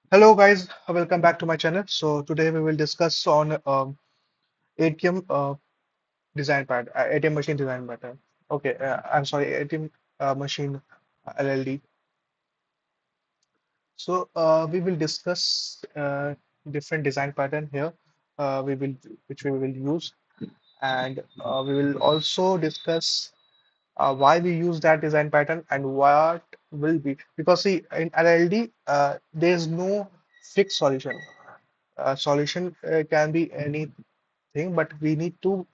Hello guys, welcome back to my channel. So today we will discuss on ATM design pattern, ATM machine design pattern. Okay, I'm sorry, ATM machine LLD. So we will discuss different design pattern here. We will which we will use, and we will also discuss why we use that design pattern and what will be because see in LLD there is no fixed solution. Solution can be anything, but we need to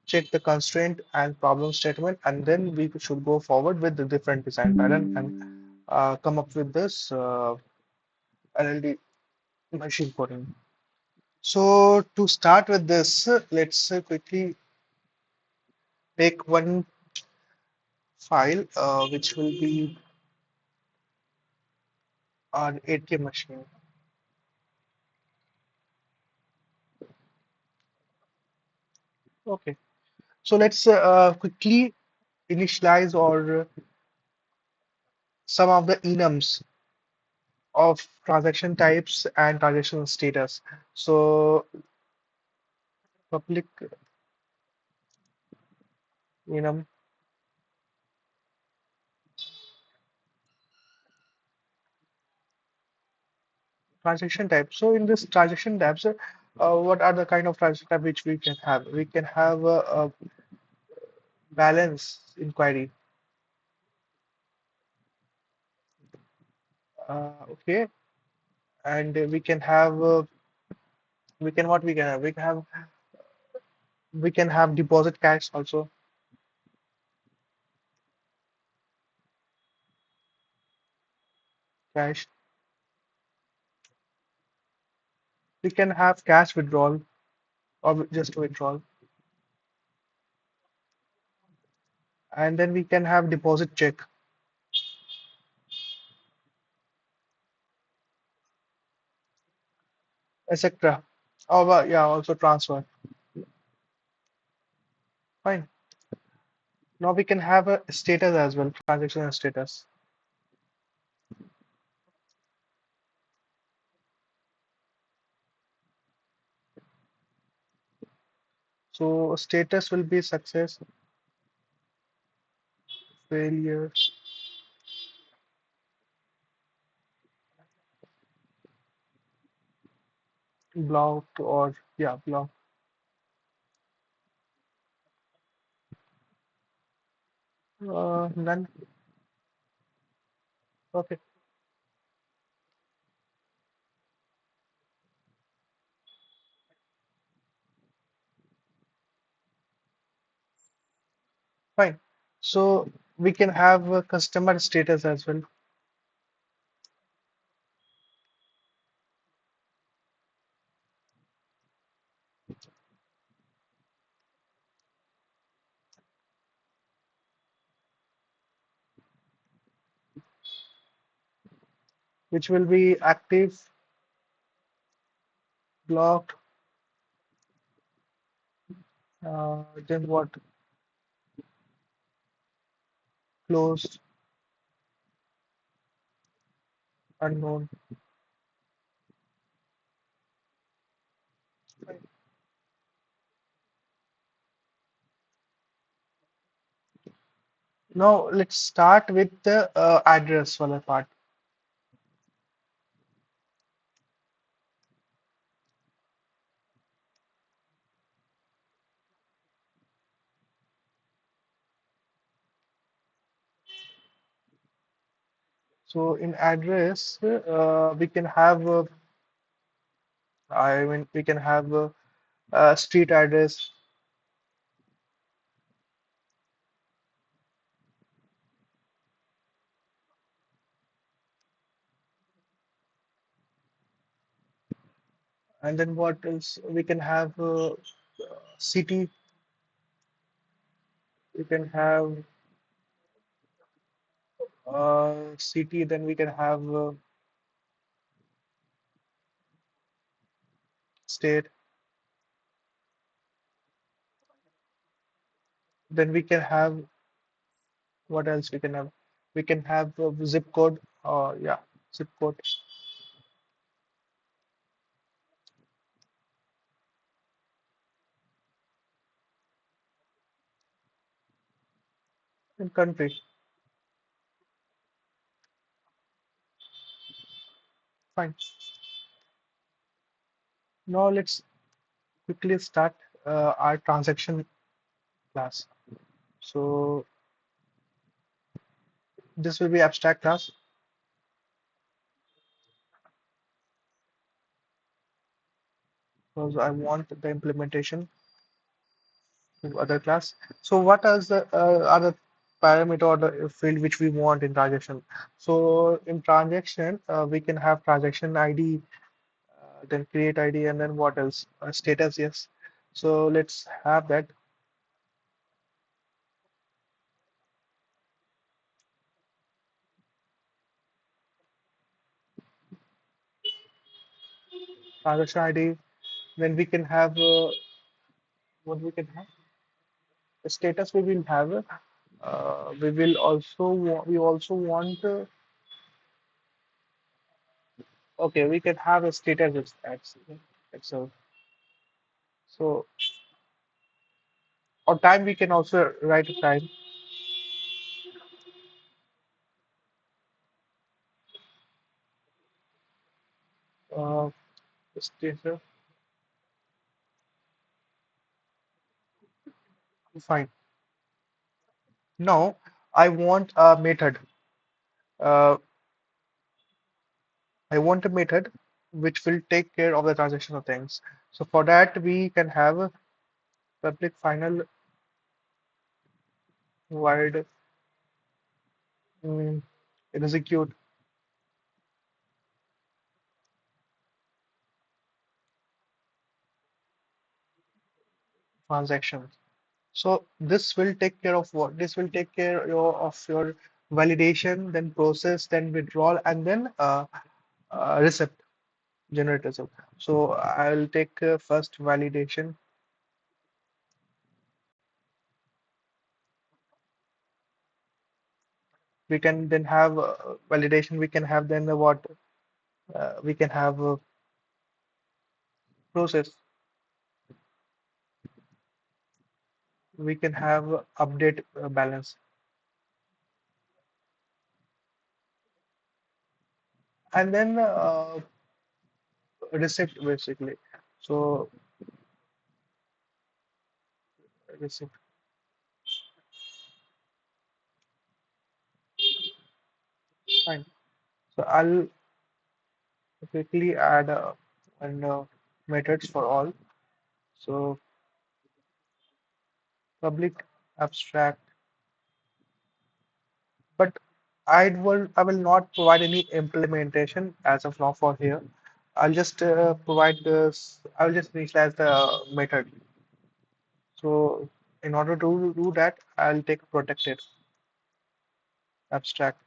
check the constraint and problem statement, and then we should go forward with the different design pattern and come up with this LLD machine coding. So to start with this, let's quickly make one file which will be an ATM machine. Okay, so let's quickly initialize or some of the enums of transaction types and transaction status. So public enum transaction type. So in this transaction types, what are the kind of transaction type which we can have? We can have a balance inquiry. Okay, and we can have we can what we can have? We can have deposit cash also cash. We can have cash withdrawal or just withdrawal, and then we can have deposit check, etc. Oh, well, yeah, also transfer. Fine. Now we can have a status as well, transaction status. So status will be success, failure, blocked, or yeah, blocked. None. Okay, fine. So we can have a customer status as well, which will be active, blocked, then what? Closed, unknown. Fine. Now let's start with the address for the part. So in address, we can have, I mean, we can have street address, and then what else? We can have city, we can have city, then we can have state, then we can have what else we can have? We can have zip code, yeah, zip code. in country. Fine. Now let's quickly start our transaction class. So this will be abstract class because I want the implementation to other class. So what is the other parameter or the field which we want in transaction? So in transaction, we can have transaction ID, then create ID, and then what else? Status, yes. So let's have that transaction ID. Then we can have what we can have status. We will have. We will also we also want. Okay, we can have a status Excel. So or time we can also write a time. Uh, status. Fine. Now I want a method. Uh, I want a method which will take care of the transactional things. So for that we can have a public final void mm, execute transaction. So this will take care of what? This will take care of your validation, then process, then withdrawal, and then receipt, generate receipt. So I'll take first validation. We can then have validation. We can have then what? We can have process. We can have update balance, and then receipt basically. So receipt. Fine. So I'll quickly add and methods for all. So public abstract, but I will not provide any implementation as of now for here. I'll just provide this. I'll just initialize the method. So in order to do that, I'll take protected abstract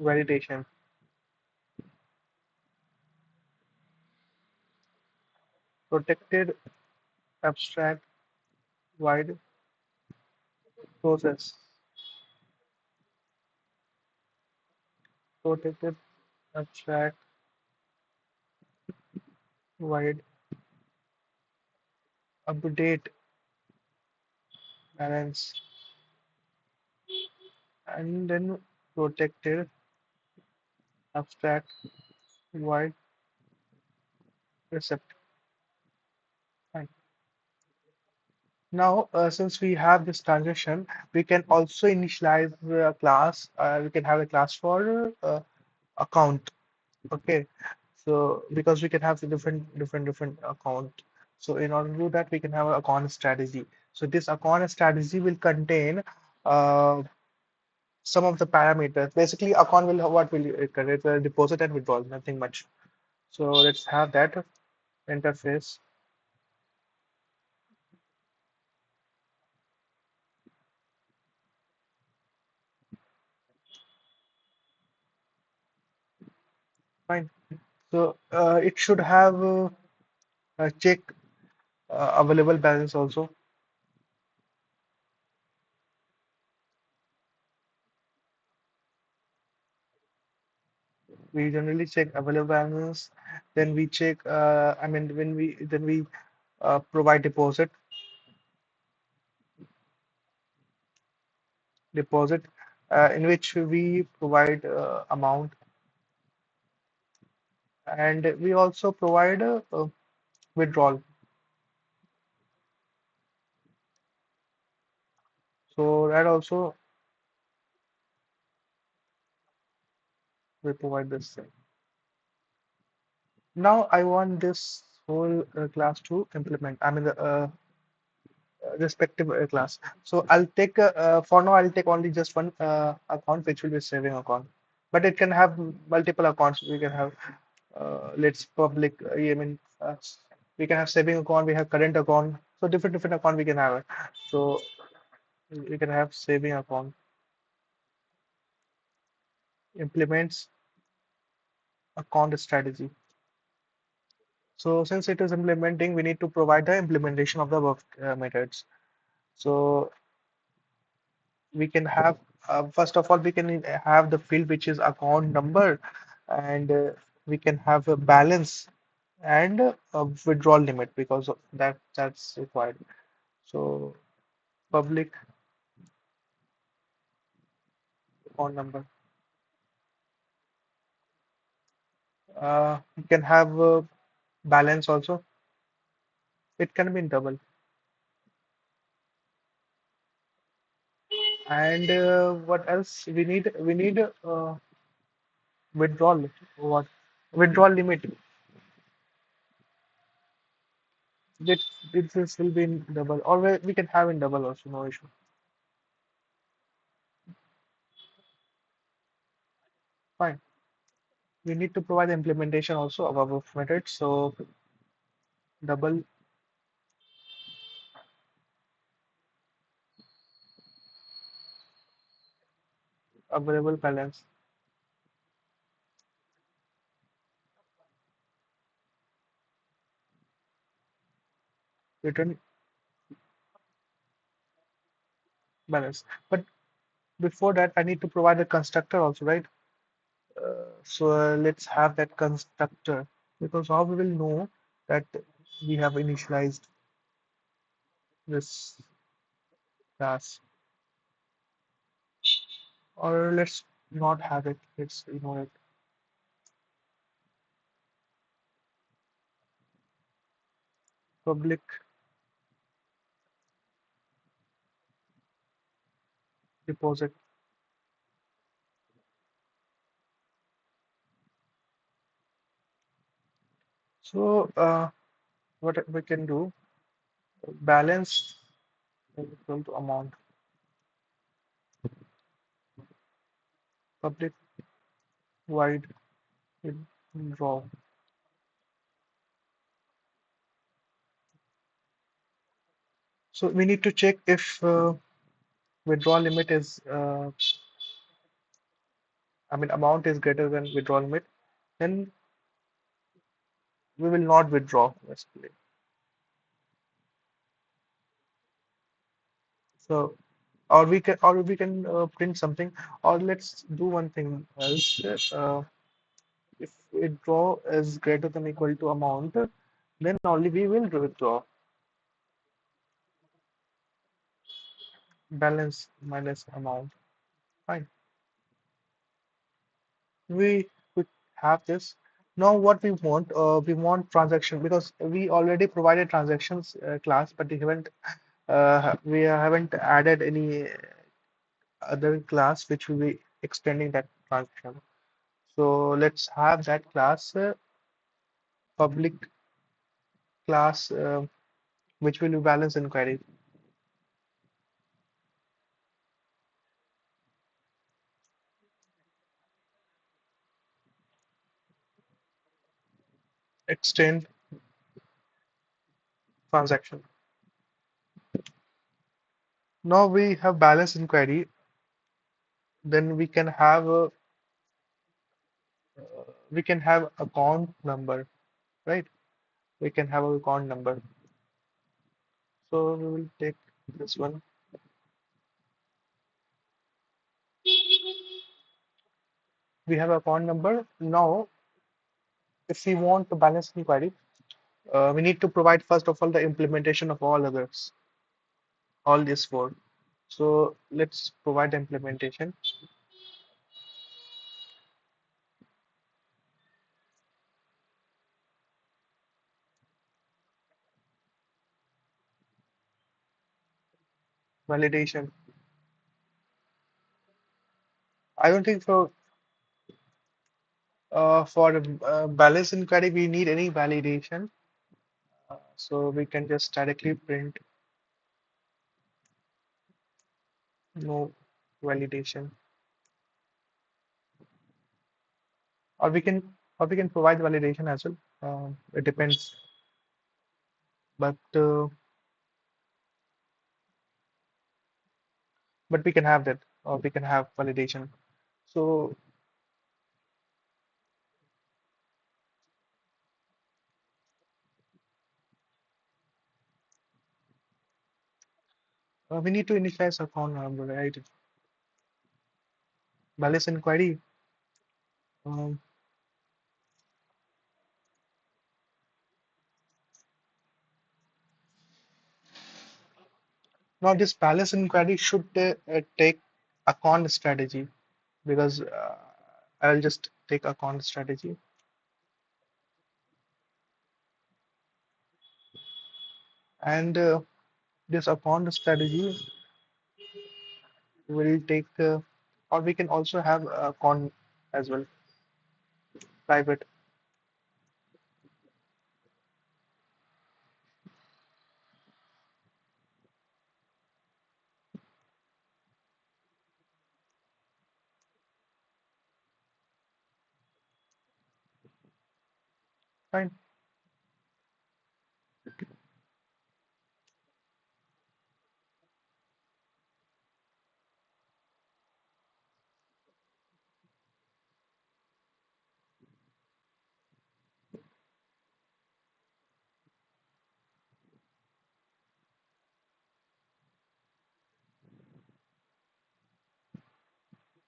validation, protected abstract wide process, protected abstract wide update balance, and then protected abstract wide recept. Fine. Now, since we have this transaction, we can also initialize a class. We can have a class for account. Okay. So because we can have the different account. So in order to do that, we can have an account strategy. So this account strategy will contain uh, some of the parameters. Basically, account will what will it contain? It's a deposit and withdrawal, nothing much. So let's have that interface. Fine. So it should have a check available balance also. We generally check available balance. Then we check. I mean, when we then we provide deposit in which we provide amount, and we also provide withdrawal. So that also we provide this thing. Now I want this whole class to implement. I mean the respective class. So I'll take for now I'll take only just one account which will be saving account, but it can have multiple accounts. We can have let's public. I mean we can have saving account. We have current account. So different account we can have it. So we can have saving account implements account strategy. So since it is implementing, we need to provide the implementation of the work methods. So we can have first of all we can have the field which is account number, and we can have a balance and a withdrawal limit because of that's required. So public account number. You can have balance also. It can be in double. And what else we need? We need withdrawal. What withdrawal limit? That this will be in double, or we can have in double also, no issue. Fine. We need to provide the implementation also of our method. So double available balance, return balance. But before that, I need to provide a constructor also, right? So let's have that constructor, because how we will know that we have initialized this class, or let's not have it. Let's ignore it. Public deposit. So what we can do, balance is equal to amount, public wide withdraw. So we need to check if withdrawal limit is, I mean, amount is greater than withdrawal limit, then we will not withdraw, basically. So, or we can print something, or let's do one thing else. If withdraw is greater than equal to amount, then only we will withdraw. Balance minus amount. Fine. We have this. Now what we want transaction, because we already provided transactions class, but we haven't added any other class which will be extending that transaction. So let's have that class, public class, which will be balance inquiry. Extend transaction. Now we have balance inquiry, then we can have account number, right? We can have a account number. So we will take this one. We have account number. Now, if we want to balance inquiry, We need to provide first of all the implementation of all others, all these four. So let's provide the implementation. Validation. I don't think for balance inquiry we need any validation. So we can just directly print no validation, or we can provide validation as well. It depends, but we can have that, or we can have validation. So we need to initialize account number, right? Balance inquiry. Um, Now this balance inquiry should take account strategy, because I'll just take account strategy, and this account strategy will take, or we can also have a con as well, private. Fine.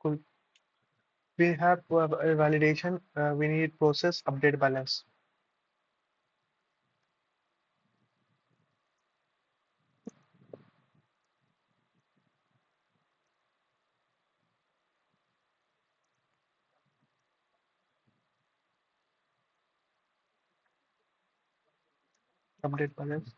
Cool. We have a validation. We need process update balance. Update balance.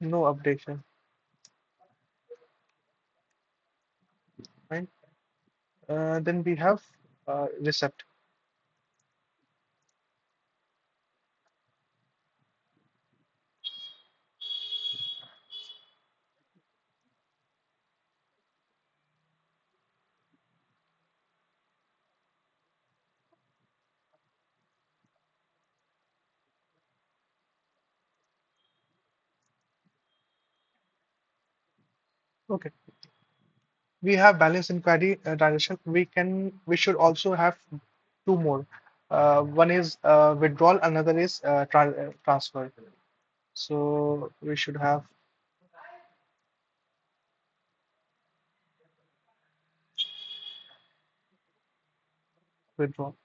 No updation. Fine. Then we have recept. Okay. We have balance inquiry transaction. We should also have two more. One is withdrawal, another is transfer. So we should have withdrawal.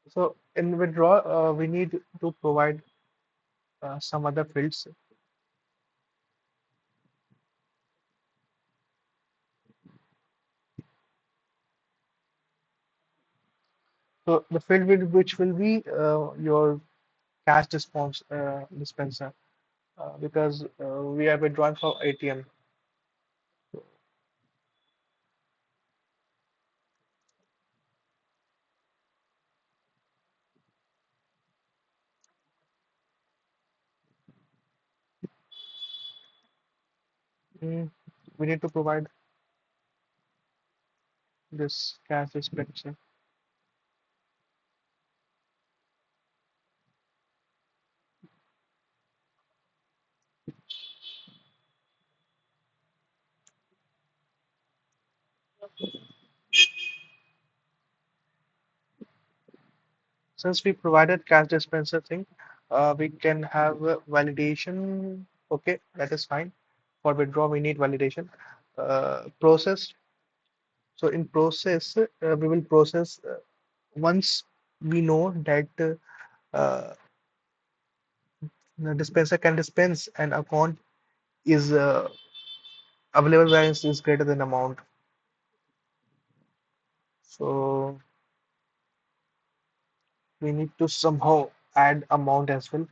So in withdrawal, we need to provide some other fields. So the field which will be your cash dispenser, because we are withdrawing from ATM. Mm, we need to provide this cash dispenser. Since we provided cash dispenser thing, we can have validation. Okay, that is fine. For withdraw, we need validation. Process. So in process, we will process once we know that the dispenser can dispense and account is available balance is greater than amount. So we need to somehow add amount as well.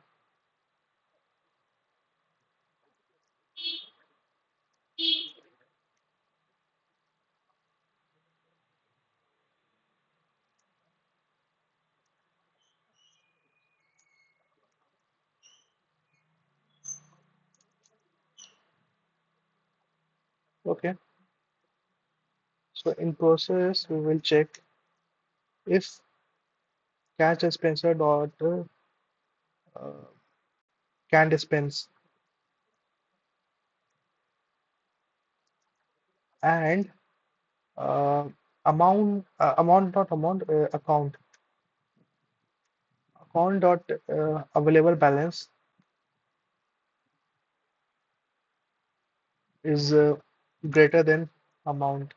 Okay. So in process, we will check if cash dispenser dot can dispense and uh, amount dot amount account dot available balance is greater than amount.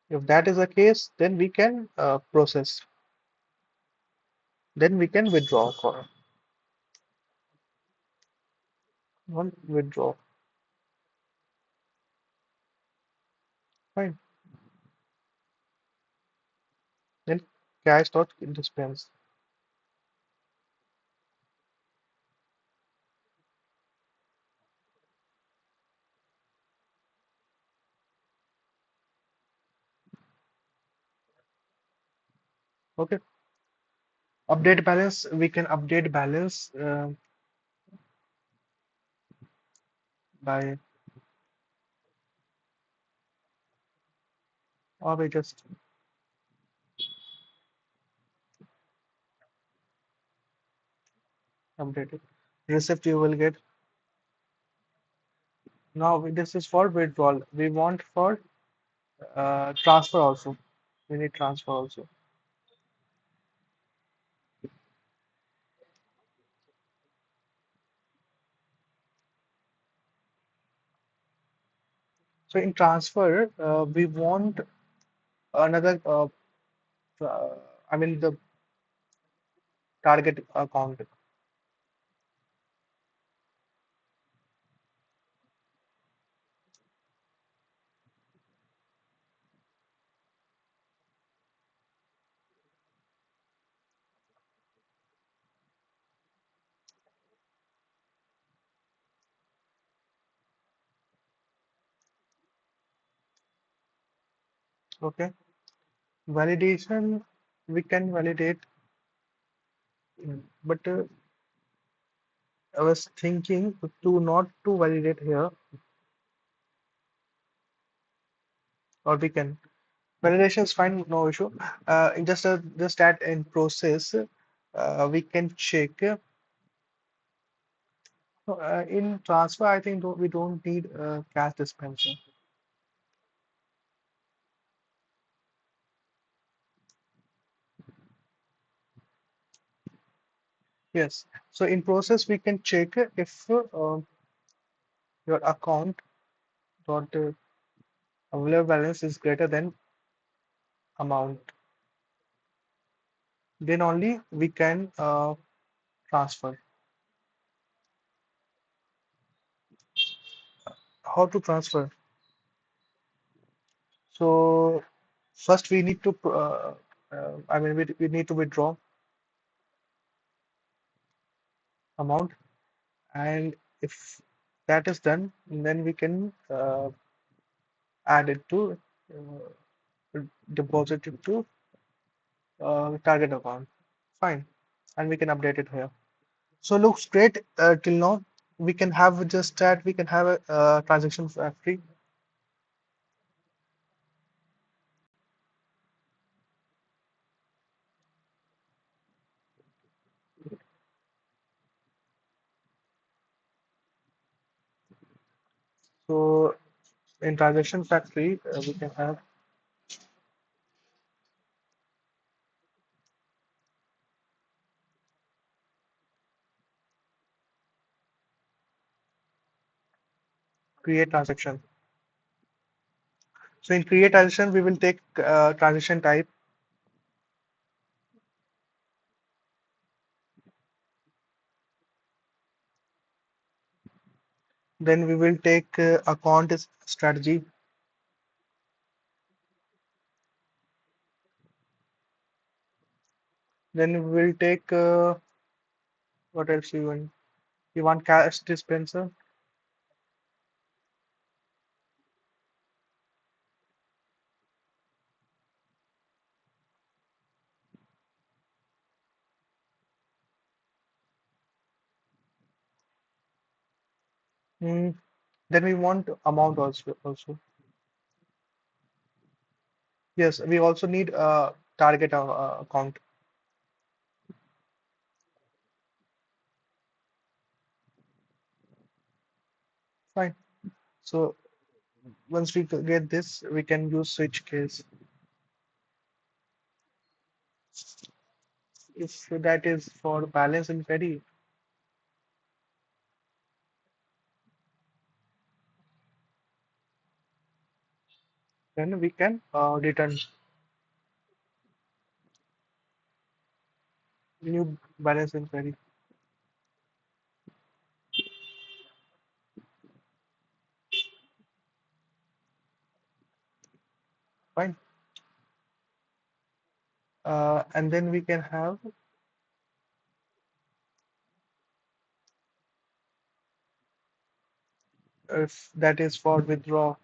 If that is the case, then we can process. Then we can withdraw for one withdraw. Fine. Then cash dot dispense. Okay. Update balance. We can update balance by or we just update it. Receipt you will get. Now this is for withdrawal. We want for transfer also. We need transfer also. So in transfer, we want another. Uh, I mean the target account. Okay. Validation. We can validate, but I was thinking to not to validate here, or we can. Validation is fine, no issue. Just that in process, we can check. In transfer, I think we don't need cash dispenser. Yes. So in process, we can check if your account dot available balance is greater than amount. Then only we can transfer. How to transfer? So first we need to I mean we need to withdraw amount, and if that is done, then we can add it to deposit it to target account. Fine, and we can update it here. So looks great till now. We can have just that. We can have a transaction factory. So in transaction factory, we can have create transaction. So in create transaction, we will take transaction type. Then we will take account strategy. Then we will take what else you want? You want cash dispenser. Hmm. Then we want amount also. Yes, we also need target account. Fine. So once we get this, we can use switch case. If that is for balance inquiry, then we can return new balance inquiry. Fine. And then we can have, if that is for withdraw,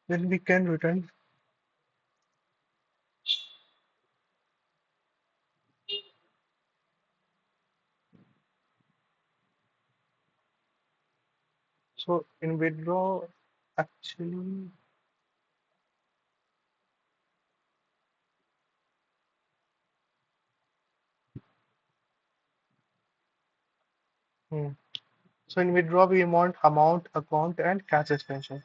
then we can return. So in withdraw, actually, hmm. So in withdraw, we want amount, account, and cash extension.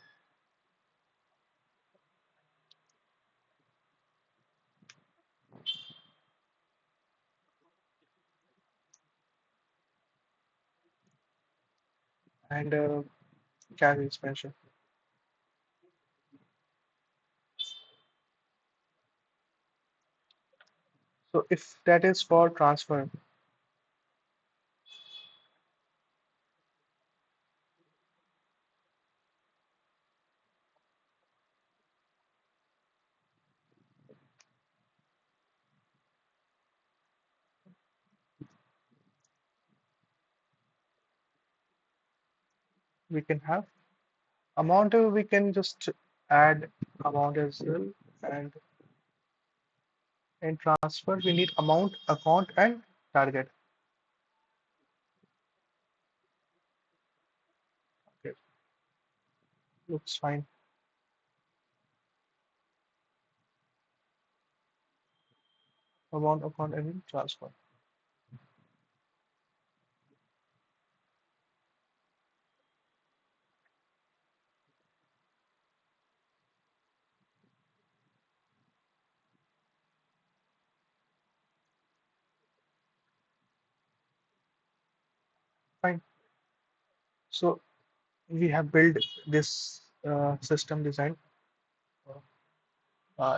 And cash extension. So if that is for transfer, we can have amount. We can just add amount as well. And in transfer, we need amount, account, and target. Okay, looks fine. Amount, account, and transfer. Fine. So we have built this system design.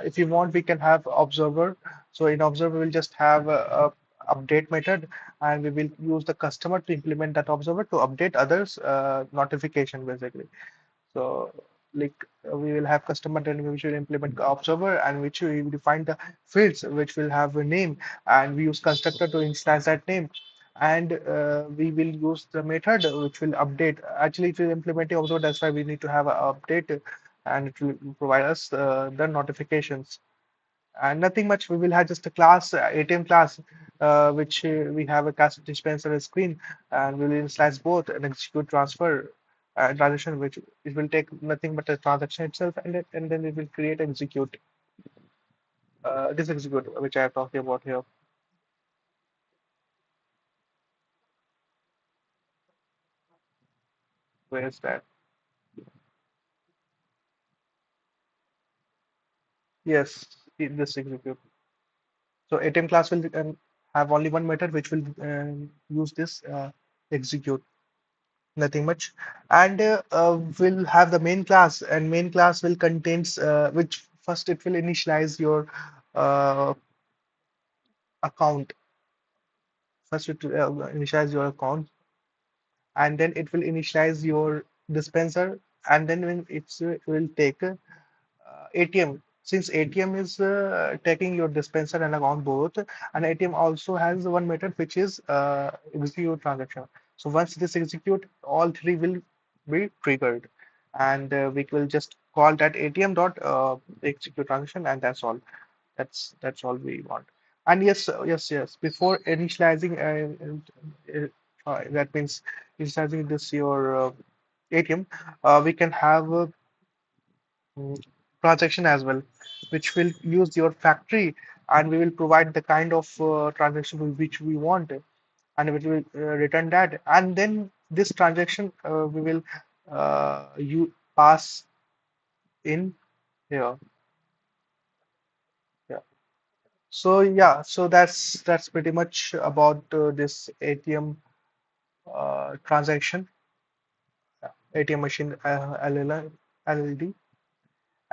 If you want, we can have observer. So in observer, we'll just have a update method, and we will use the customer to implement that observer to update others notification basically. So like we will have customer, then we should implement observer, and which we will define the fields which will have a name, and we use constructor to instance that name. And we will use the method which will update. Actually, if you implement the observer, that's why we need to have an update, and it will provide us the notifications. And nothing much. We will have just a class, ATM class, which we have a cash dispenser screen, and we will slice both and execute transfer transaction, which it will take nothing but a transaction itself, and then it will create execute this execute which I am talking about here. Where is that? Yes, this execute. So ATM class will have only one method which will use this execute, nothing much. And we'll have the main class, and main class will contains which first it will initialize your uh, account. First it will initialize your account, and then it will initialize your dispenser, and then when it will take ATM. Since ATM is taking your dispenser and account both, and ATM also has one method which is execute transaction. So once this execute, all three will be triggered, and we will just call that ATM dot execute transaction, and that's all. That's all we want. And yes, yes. Before initializing, that means initializing this your ATM, we can have mm, transaction as well, which will use your factory, and we will provide the kind of transaction which we want, and it will return that. And then this transaction we will you pass in here. Yeah. So yeah, so that's pretty much about this ATM transaction, ATM machine LLD.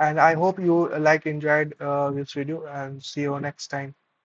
And I hope you enjoyed this video, and see you next time.